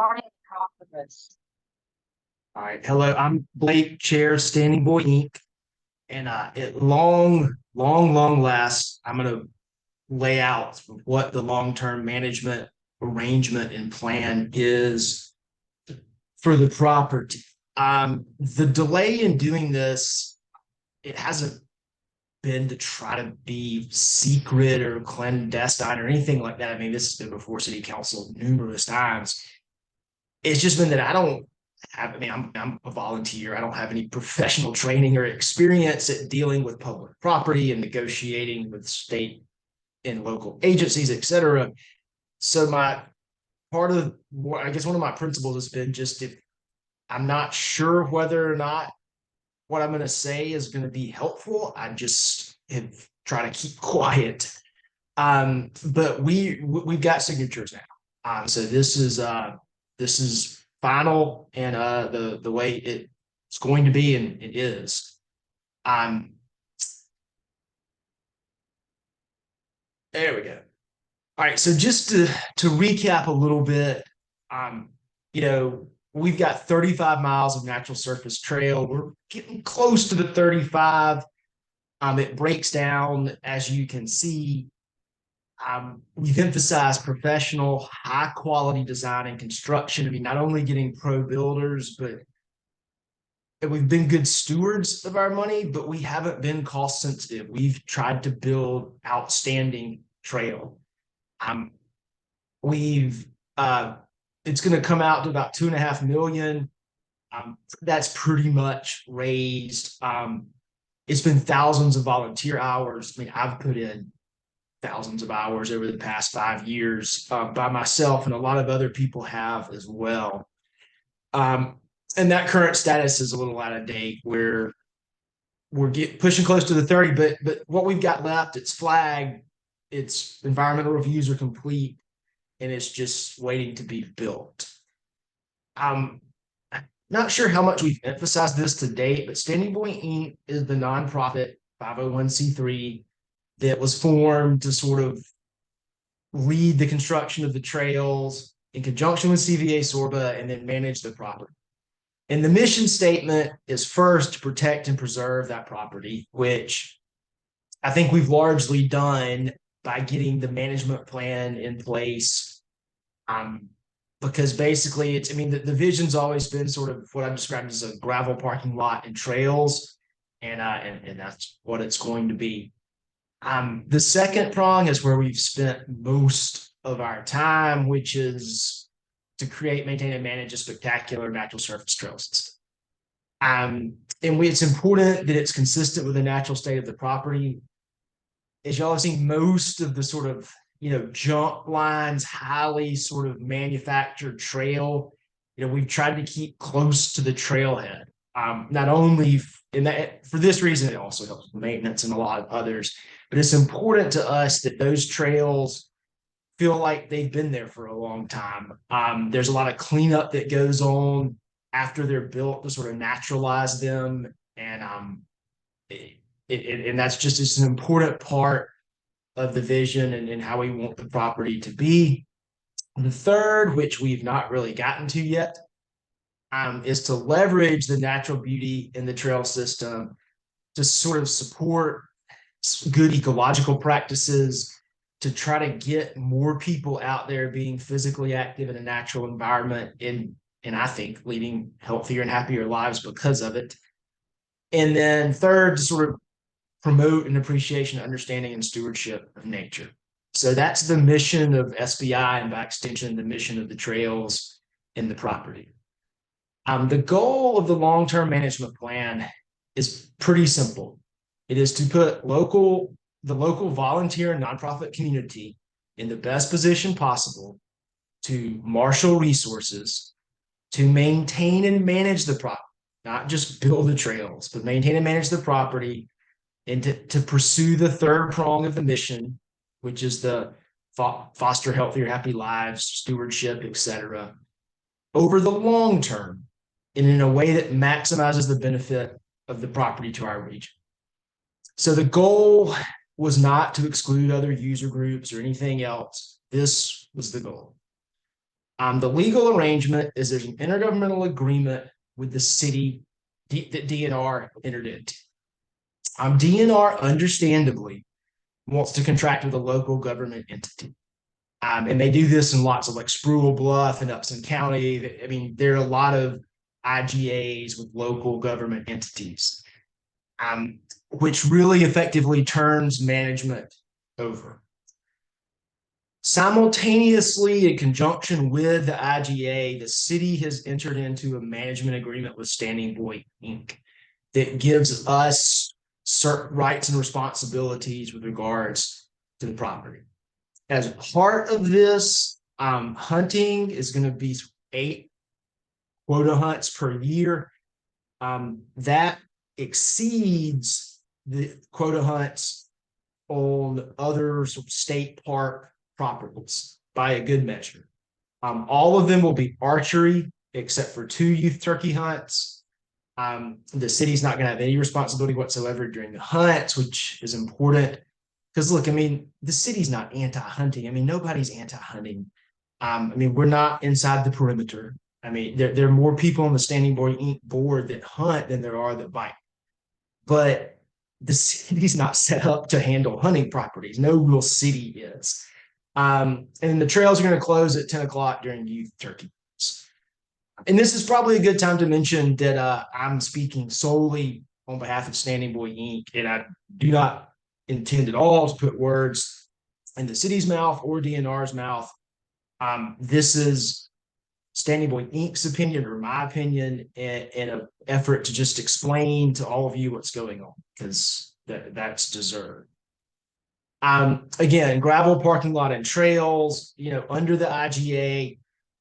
All right. Hello, I'm Blake, Chair, Standing Boy Inc. And at long last, I'm going to lay out what the long-term management arrangement and plan is for the property. The delay in doing this, it hasn't been to try to be secret or clandestine or anything like that. I mean, this has been before City Council numerous times. It's just been that I don't have, I mean, I'm a volunteer. I don't have any professional training or experience at dealing with public property and negotiating with state and local agencies, et cetera. So my part of, I guess one of my principles has been just if I'm not sure whether or not what I'm going to say is going to be helpful, I just have tried to keep quiet. But we've got signatures now. So this is final and the way it's going to be, and it is. There we go. All right, so just to recap a little bit, you know, we've got 35 miles of natural surface trail. We're getting close to the 35. It breaks down, as you can see. We've emphasized professional, high quality design and construction. I mean, not only getting pro builders, but we've been good stewards of our money, but we haven't been cost sensitive. We've tried to build outstanding trail. We've it's going to come out to about 2.5 million. That's pretty much raised. It's been thousands of volunteer hours. I mean, I've put in thousands of hours over the past 5 years by myself, and a lot of other people have as well. And that current status is a little out of date where we're pushing close to the 30, but what we've got left, it's flagged, its environmental reviews are complete, and it's just waiting to be built. I'm not sure how much we've emphasized this to date, but Standing Boy Inc. is the nonprofit 501c3 that was formed to sort of lead the construction of the trails in conjunction with CVA Sorba and then manage the property. And the mission statement is first to protect and preserve that property, which I think we've largely done by getting the management plan in place. Because basically it's, I mean, the vision's always been sort of what I've described as a gravel parking lot and trails. And that's what it's going to be. The second prong is where we've spent most of our time, which is to create, maintain, and manage a spectacular natural surface trail system. And it's important that it's consistent with the natural state of the property. As y'all have seen, most of the sort of, you know, jump lines, highly sort of manufactured trail, you know, we've tried to keep close to the trailhead. Not only in that, for this reason, it also helps with maintenance and a lot of others, but it's important to us that those trails feel like they've been there for a long time. There's a lot of cleanup that goes on after they're built to sort of naturalize them. And and that's just, it's an important part of the vision and how we want the property to be. And the third, which we've not really gotten to yet, is to leverage the natural beauty in the trail system to sort of support good ecological practices, to try to get more people out there being physically active in a natural environment, and I think leading healthier and happier lives because of it. And then third, to sort of promote an appreciation, understanding, and stewardship of nature. So that's the mission of SBI, and by extension, the mission of the trails and the property. The goal of the long-term management plan is pretty simple. It is to put the local volunteer and nonprofit community in the best position possible to marshal resources, to maintain and manage the property, not just build the trails, but maintain and manage the property, and to pursue the third prong of the mission, which is the foster healthier, happy lives, stewardship, etc., over the long term, and in a way that maximizes the benefit of the property to our region. So the goal was not to exclude other user groups or anything else. This was the goal. The legal arrangement is there's an intergovernmental agreement with the city that DNR entered into. DNR understandably wants to contract with a local government entity. And they do this in lots of like Spruill Bluff and Upson County. I mean, there are a lot of IGAs with local government entities, which really effectively turns management over. Simultaneously, in conjunction with the IGA, the city has entered into a management agreement with Standing Boy Inc. that gives us certain rights and responsibilities with regards to the property. As part of this, hunting is going to be 8 quota hunts per year. That exceeds the quota hunts on other state park properties by a good measure. All of them will be archery, except for 2 youth turkey hunts. The city's not going to have any responsibility whatsoever during the hunts, which is important. Because look, I mean, the city's not anti-hunting. I mean, nobody's anti-hunting. I mean, we're not inside the perimeter. I mean, there are more people on the Standing Boy Inc. board that hunt than there are that bite. But the city's not set up to handle hunting properties. No real city is. And the trails are going to close at 10 o'clock during youth turkey. And this is probably a good time to mention that I'm speaking solely on behalf of Standing Boy Inc. And I do not intend at all to put words in the city's mouth or DNR's mouth. This is Standing Boy Inc.'s opinion or my opinion in an effort to just explain to all of you what's going on, because that's deserved. Again, gravel parking lot and trails, under the IGA,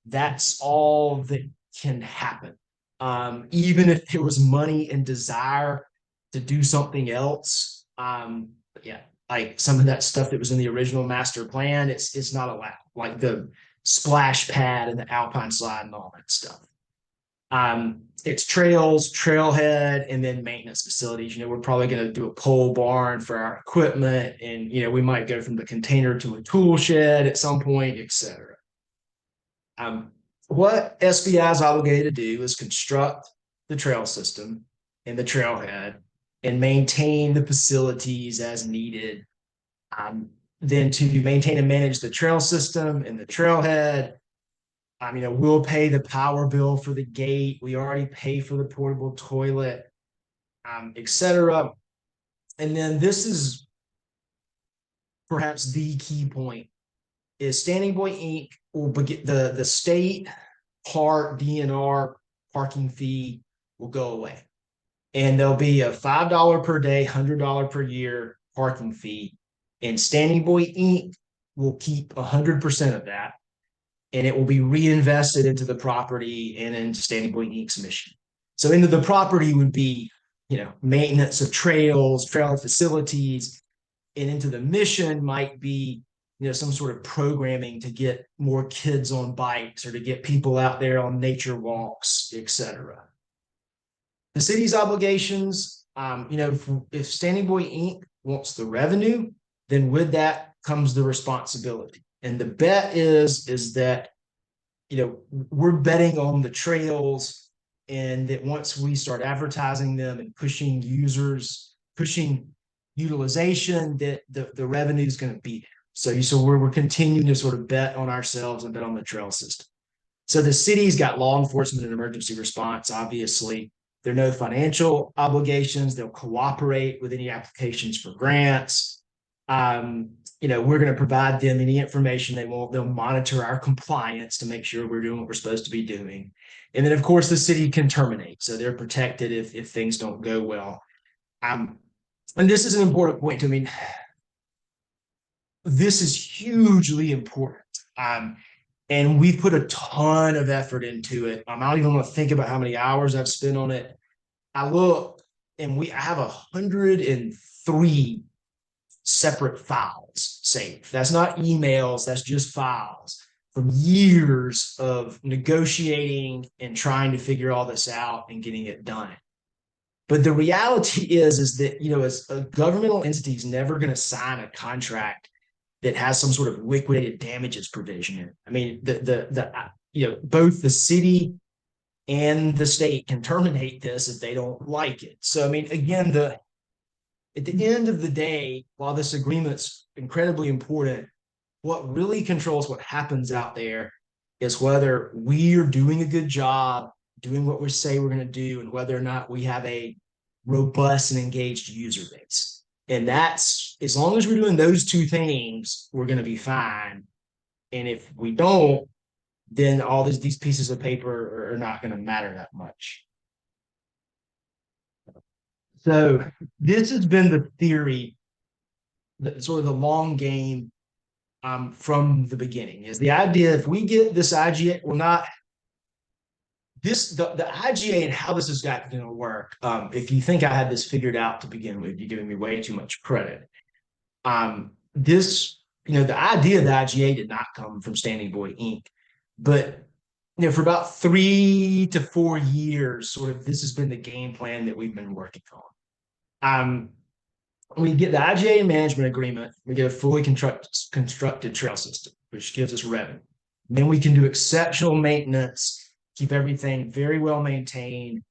that's all that can happen. Even if there was money and desire to do something else, like some of that stuff that was in the original master plan, it's not allowed, like the splash pad and the alpine slide and all that stuff. It's trails, trailhead, and then maintenance facilities. We're probably going to do a pole barn for our equipment, and we might go from the container to a tool shed at some point, etc. What SBI is obligated to do is construct the trail system and the trailhead and maintain the facilities as needed. Then to maintain and manage the trail system and the trailhead, we'll pay the power bill for the gate. We already pay for the portable toilet, etc. And then this is perhaps the key point: is Standing Boy Inc. will get the state park DNR parking fee will go away, and there'll be a $5 per day, $100 per year parking fee, and Standing Boy Inc. will keep 100% of that, and it will be reinvested into the property and into Standing Boy Inc.'s mission. So into the property would be, maintenance of trails, trail facilities, and into the mission might be, some sort of programming to get more kids on bikes or to get people out there on nature walks, etc. The city's obligations, if Standing Boy Inc. wants the revenue, then with that comes the responsibility. And the bet is that, we're betting on the trails, and that once we start advertising them and pushing utilization, that the revenue is going to be there. So we're continuing to sort of bet on ourselves and bet on the trail system. So the city's got law enforcement and emergency response. Obviously, there are no financial obligations. They'll cooperate with any applications for grants. We're going to provide them any information they want. They'll monitor our compliance to make sure we're doing what we're supposed to be doing. And then, of course, the city can terminate. So they're protected if things don't go well. And this is an important point. This is hugely important. And we've put a ton of effort into it. I don't even want to think about how many hours I've spent on it. I look, and I have 103 separate files saved. That's not emails, that's just files from years of negotiating and trying to figure all this out and getting it done. But the reality is that, as a governmental entity is never going to sign a contract that has some sort of liquidated damages provision in it. I mean, the both the city and the state can terminate this if they don't like it. So, I mean, again, at the end of the day, while this agreement's incredibly important, what really controls what happens out there is whether we are doing a good job doing what we say we're going to do, and whether or not we have a robust and engaged user base. And that's, as long as we're doing those two things, we're going to be fine. And if we don't, then all these pieces of paper are not going to matter that much. So this has been the theory, sort of the long game, from the beginning, is the idea if we get this IGA, well, not this, the IGA and how this is going to work. If you think I had this figured out to begin with, you're giving me way too much credit. This, the idea of the IGA did not come from Standing Boy Inc., but for about 3 to 4 years, sort of this has been the game plan that we've been working on. We get the IGA management agreement, we get a fully constructed trail system, which gives us revenue. Then we can do exceptional maintenance, keep everything very well maintained,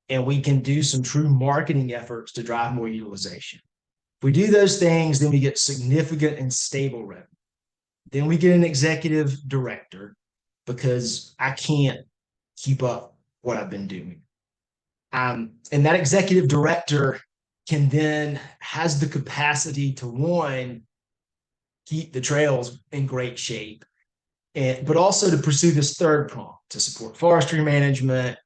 and we can do some true marketing efforts to drive more utilization. If we do those things, then we get significant and stable revenue. Then we get an executive director, because I can't keep up what I've been doing. And that executive director can then has the capacity to, one, keep the trails in great shape, but also to pursue this third prong, to support forestry management,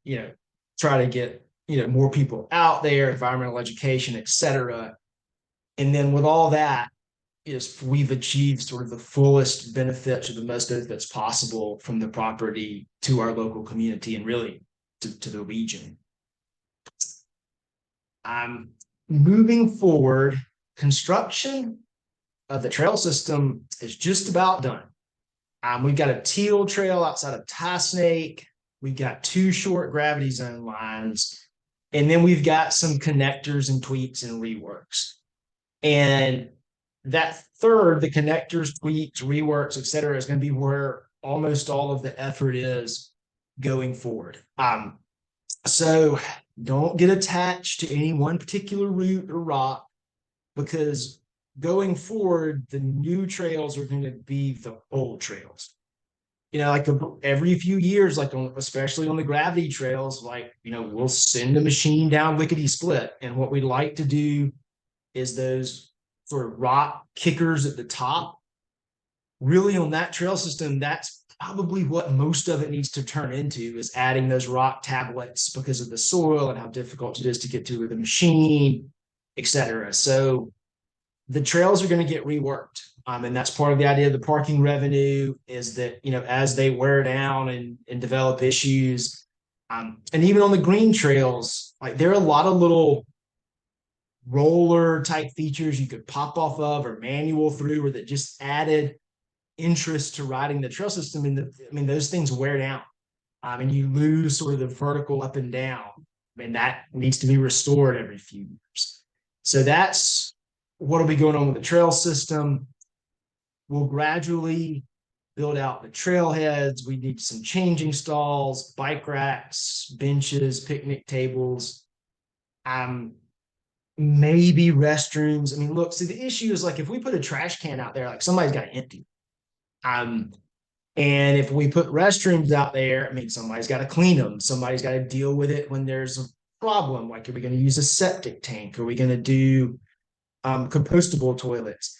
try to get, more people out there, environmental education, et cetera. And then with all that, is we've achieved sort of the fullest benefits, or the most benefits possible from the property to our local community, and really to the region. Moving forward, construction of the trail system is just about done. We've got a teal trail outside of Tie Snake. We've got 2 short gravity zone lines, and then we've got some connectors and tweaks and reworks. And that third, the connectors, tweaks, reworks, et cetera, is going to be where almost all of the effort is going forward. So don't get attached to any one particular route or rock, because going forward, the new trails are going to be the old trails. Like every few years, especially on the gravity trails, we'll send a machine down lickety split. And what we'd like to do is those sort of rock kickers at the top. Really, on that trail system, that's probably what most of it needs to turn into, is adding those rock tablets, because of the soil and how difficult it is to get to with a machine, et cetera. So the trails are going to get reworked. And that's part of the idea of the parking revenue, is that, as they wear down and develop issues, and even on the green trails, there are a lot of little roller type features you could pop off of or manual through, or that just added interest to riding the trail system. And those things wear down, and you lose sort of the vertical up and down. That needs to be restored every few years. So that's what'll be going on with the trail system. We'll gradually build out the trailheads. We need some changing stalls, bike racks, benches, picnic tables. Maybe restrooms. Look, see, the issue is, if we put a trash can out there, somebody's got to empty. And if we put restrooms out there, somebody's got to clean them. Somebody's got to deal with it when there's a problem. Are we going to use a septic tank? Are we going to do compostable toilets?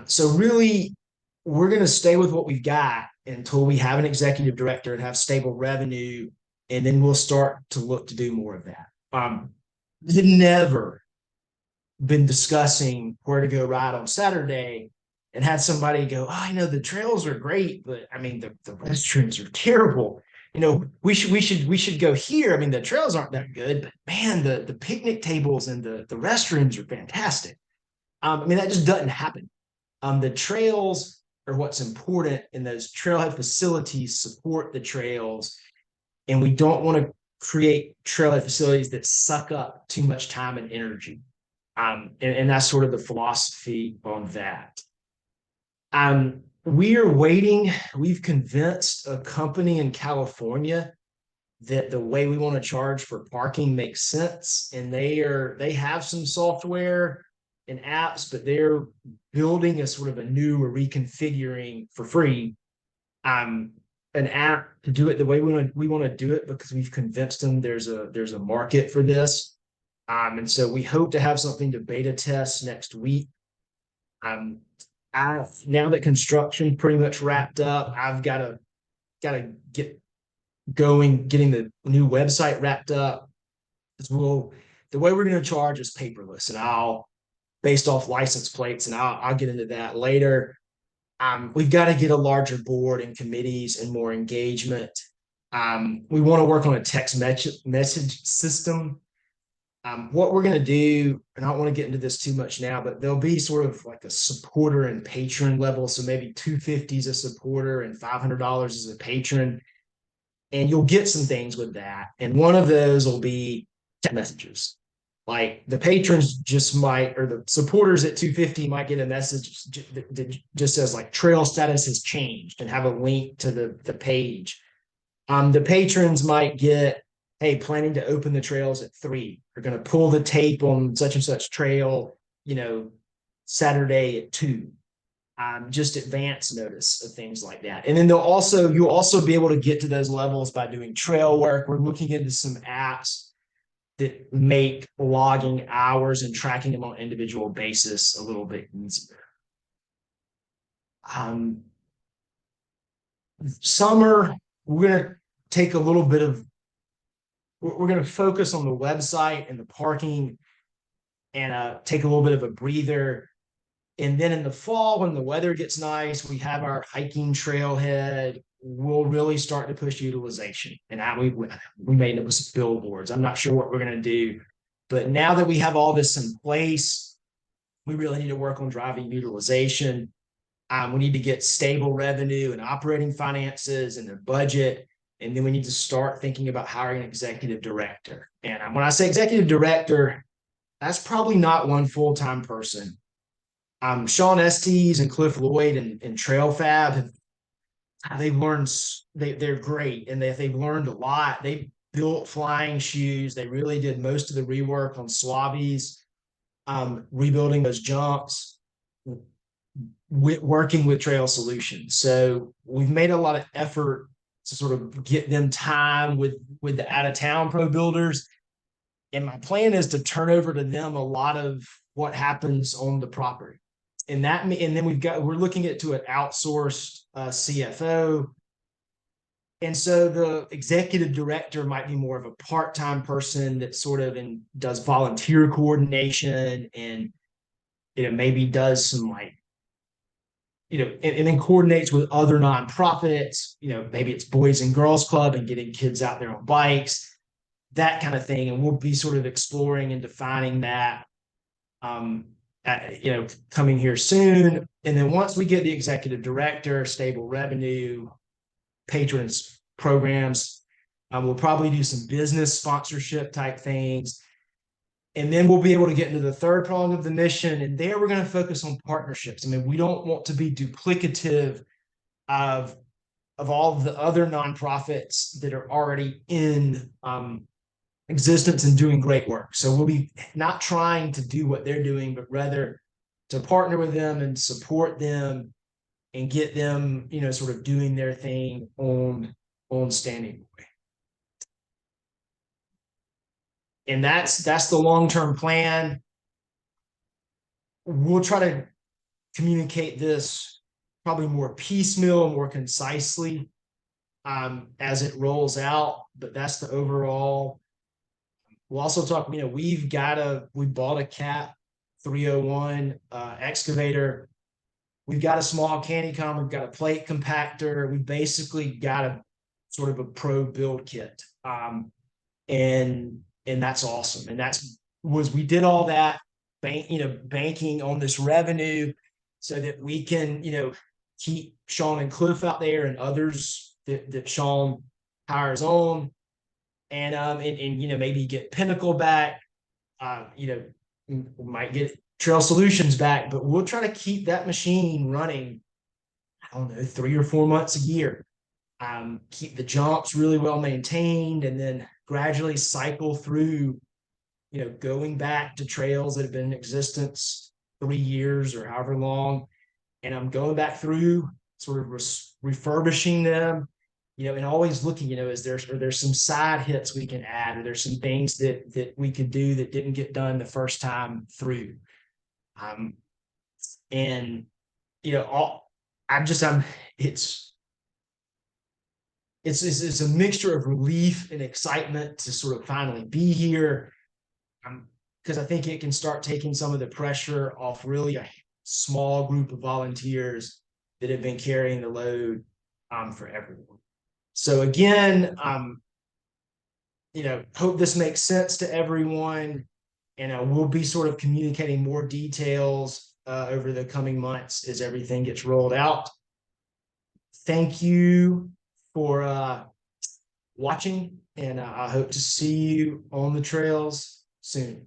So really, we're going to stay with what we've got until we have an executive director and have stable revenue, and then we'll start to look to do more of that. Never been discussing where to go ride on Saturday and had somebody go, I know the trails are great, but the restrooms are terrible. We should go here. The trails aren't that good, but man, the picnic tables and the restrooms are fantastic. That just doesn't happen. The trails are what's important, and those trailhead facilities support the trails. And we don't want to create trailhead facilities that suck up too much time and energy. And that's sort of the philosophy on that. We are waiting. We've convinced a company in California that the way we want to charge for parking makes sense. And they have some software and apps, but they're building a sort of a new or reconfiguring for free an app to do it the way we want to do it because we've convinced them there's a market for this. And so we hope to have something to beta test next week. Um, now that construction pretty much wrapped up, I've got to get going, getting the new website wrapped up. As well, the way we're going to charge is paperless, and I'll based off license plates, and I'll get into that later. We've got to get a larger board and committees and more engagement. We want to work on a text message system. What we're going to do, and I don't want to get into this too much now, but there'll be sort of like a supporter and patron level. So maybe $250 is a supporter and $500 is a patron. And you'll get some things with that. And one of those will be text messages. Like the patrons just might, or the supporters at 250 might get a message that just says like trail status has changed and have a link to the page. The patrons might get, hey, planning to open the trails at 3. We're going to pull the tape on such and such trail, Saturday at 2. Just advance notice of things like that. And then you'll also be able to get to those levels by doing trail work. We're looking into some apps that make logging hours and tracking them on an individual basis a little bit easier. Summer, we're going to take a little bit of, we're going to focus on the website and the parking and take a little bit of a breather. And then in the fall, when the weather gets nice, we have our hiking trailhead. We'll really start to push utilization. And we made it with some billboards. I'm not sure what we're going to do. But now that we have all this in place, we really need to work on driving utilization. We need to get stable revenue and operating finances and a budget. And then we need to start thinking about hiring an executive director. And when I say executive director, that's probably not one full-time person. Sean Estes and Cliff Lloyd and Trail Fab they're great, and they've learned a lot. They built flying shoes. They really did most of the rework on Suaves, rebuilding those jumps, working with Trail Solutions. So we've made a lot of effort to sort of get them time with the out-of-town pro builders. And my plan is to turn over to them a lot of what happens on the property. And then we're looking at to an outsourced CFO. And so the executive director might be more of a part-time person that sort of does volunteer coordination and maybe does some and then coordinates with other nonprofits. Maybe it's Boys and Girls Club and getting kids out there on bikes, that kind of thing. And we'll be sort of exploring and defining that. Coming here soon. And then once we get the executive director, stable revenue, patrons programs, we'll probably do some business sponsorship type things. And then we'll be able to get into the third prong of the mission. And there we're going to focus on partnerships. I mean, we don't want to be duplicative of all of the other nonprofits that are already in existence and doing great work. So we'll be not trying to do what they're doing, but rather to partner with them and support them and get them, sort of doing their thing on Standing Boy. And that's the long-term plan. We'll try to communicate this probably more piecemeal, more concisely as it rolls out, but that's the overall. We'll also talk, we bought a Cat 301 excavator. We've got a small candy com. We've got a plate compactor. We basically got a sort of a pro build kit. And that's awesome. And we did all that banking on this revenue so that we can, keep Sean and Cliff out there and others that Sean hires on. And maybe get Pinnacle back, we might get Trail Solutions back, but we'll try to keep that machine running I don't know, 3 or 4 months a year. Keep the jumps really well maintained, and then gradually cycle through, going back to trails that have been in existence 3 years or however long. And I'm going back through, sort of refurbishing them, and always looking, are there some side hits we can add? Are there some things that we could do that didn't get done the first time through? Um, and all I'm it's a mixture of relief and excitement to sort of finally be here. Because I think it can start taking some of the pressure off really a small group of volunteers that have been carrying the load for everyone. So again, hope this makes sense to everyone, and we'll be sort of communicating more details over the coming months as everything gets rolled out. Thank you for watching, and I hope to see you on the trails soon.